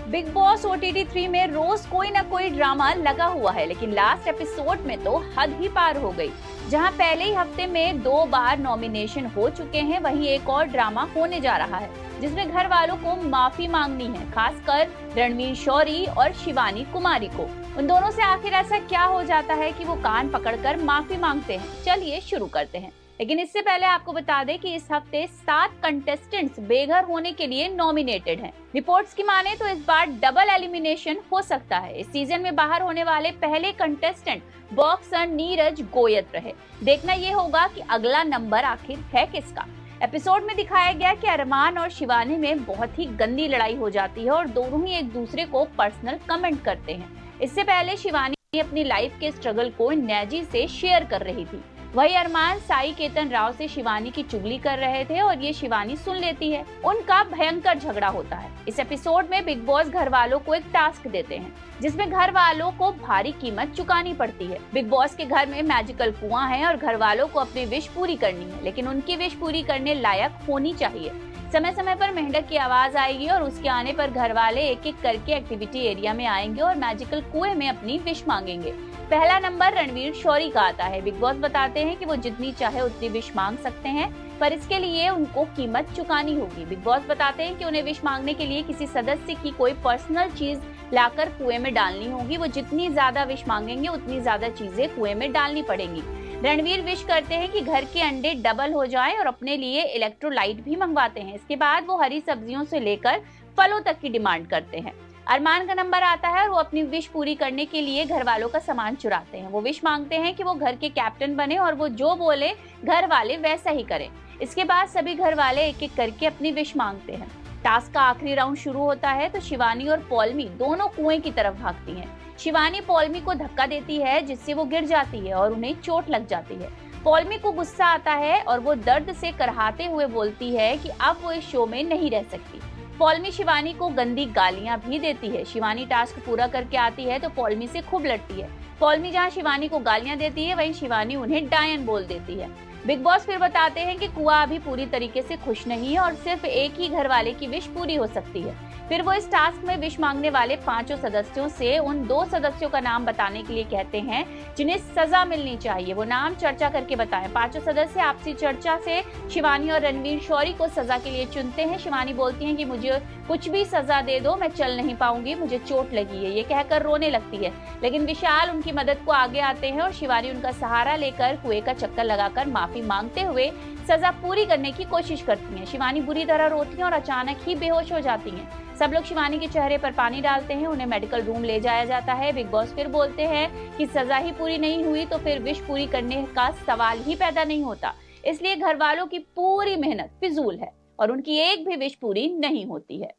Big boss OTT 3 में रोज कोई ना कोई ड्रामा लगा हुआ है, लेकिन लास्ट एपिसोड में तो हद ही पार हो गई। जहां पहले ही हफ्ते में 2 बार नॉमिनेशन हो चुके हैं, वहीं एक और ड्रामा होने जा रहा है जिसमें घर वालों को माफी मांगनी है, खासकर रणवीर शौरी और शिवानी कुमारी को। उन दोनों से आखिर ऐसा क्या हो जाता है कि वो कान पकड़कर माफी मांगते हैं? चलिए शुरू करते हैं। लेकिन इससे पहले आपको बता दें कि इस हफ्ते 7 कंटेस्टेंट्स बेघर होने के लिए नॉमिनेटेड हैं। रिपोर्ट्स की माने तो इस बार डबल एलिमिनेशन हो सकता है। इस सीजन में बाहर होने वाले पहले कंटेस्टेंट बॉक्सर नीरज गोयत रहे। देखना ये होगा कि अगला नंबर आखिर है किसका। एपिसोड में दिखाया गया कि अरमान और शिवानी में बहुत ही गंदी लड़ाई हो जाती है और दोनों ही एक दूसरे को पर्सनल कमेंट करते हैं। इससे पहले शिवानी अपनी लाइफ के स्ट्रगल को नैजी से शेयर कर रही थी। वही अरमान साई केतन राव से शिवानी की चुगली कर रहे थे और ये शिवानी सुन लेती है। उनका भयंकर झगड़ा होता है। इस एपिसोड में बिग बॉस घर वालों को एक टास्क देते हैं जिसमें घर वालों को भारी कीमत चुकानी पड़ती है। बिग बॉस के घर में मैजिकल कुआं है और घर वालों को अपनी विश पूरी करनी है, लेकिन उनकी विश पूरी करने लायक होनी चाहिए। समय समय पर मेंढक की आवाज आएगी और उसके आने पर घर वाले एक एक करके एक्टिविटी एरिया में आएंगे और मैजिकल कुएं में अपनी विश मांगेंगे। पहला नंबर रणवीर शौरी का आता है। बिग बॉस बताते हैं कि वो जितनी चाहे उतनी विश मांग सकते हैं, पर इसके लिए उनको कीमत चुकानी होगी। बिग बॉस बताते हैं कि उन्हें विश मांगने के लिए किसी सदस्य की कोई पर्सनल चीज लाकर कुएं में डालनी होगी। वो जितनी ज्यादा विश मांगेंगे उतनी ज्यादा चीजें कुएं में डालनी पड़ेंगी। रणवीर विश करते हैं कि घर के अंडे डबल हो जाएं और अपने लिए इलेक्ट्रोलाइट भी मंगवाते हैं। इसके बाद वो हरी सब्जियों से लेकर फलों तक की डिमांड करते हैं। अरमान का नंबर आता है और वो अपनी विश पूरी करने के लिए घर वालों का सामान चुराते हैं। वो विश मांगते हैं कि वो घर के कैप्टन बने और वो जो बोले घर वाले वैसा ही करें। इसके बाद सभी घर वाले एक एक करके अपनी विश मांगते हैं। टास्क का आखिरी राउंड शुरू होता है तो शिवानी और पौलमी दोनों कुएं की तरफ भागती हैं। शिवानी पौलमी को धक्का देती है जिससे वो गिर जाती है और उन्हें चोट लग जाती है। पौलमी को गुस्सा आता है और वो दर्द से कराहते हुए बोलती है कि अब वो इस शो में नहीं रह सकती। पौलमी शिवानी को गंदी गालियां भी देती है। शिवानी टास्क पूरा करके आती है तो पौलमी से खूब लड़ती है। पौलमी जहां शिवानी को गालियां देती है वहीं शिवानी उन्हें डायन बोल देती है। बिग बॉस फिर बताते हैं कि कुआ अभी पूरी तरीके से खुश नहीं है और सिर्फ एक ही घर वाले की विश पूरी हो सकती है। फिर वो इस टास्क में विश मांगने वाले 5 सदस्यों से उन 2 सदस्यों का नाम बताने के लिए कहते हैं जिन्हें सजा मिलनी चाहिए। वो नाम चर्चा करके बताएं। 5 सदस्य आपसी चर्चा से शिवानी और रणवीर शौरी को सजा के लिए चुनते हैं। शिवानी बोलती हैं कि मुझे कुछ भी सजा दे दो, मैं चल नहीं पाऊंगी, मुझे चोट लगी है, ये कहकर रोने लगती है। लेकिन विशाल उनकी मदद को आगे आते हैं और शिवानी उनका सहारा लेकर कुएं का चक्कर लगाकर माफी मांगते हुए सजा पूरी करने की कोशिश करती हैं। शिवानी बुरी तरह रोती हैं और अचानक ही बेहोश हो जाती हैं। सब लोग शिवानी के चेहरे पर पानी डालते हैं। उन्हें मेडिकल रूम ले जाया जाता है। बिग बॉस फिर बोलते हैं कि सजा ही पूरी नहीं हुई तो फिर विश पूरी करने का सवाल ही पैदा नहीं होता। इसलिए घर वालों की पूरी मेहनत फिजूल है और उनकी एक भी विश पूरी नहीं होती है।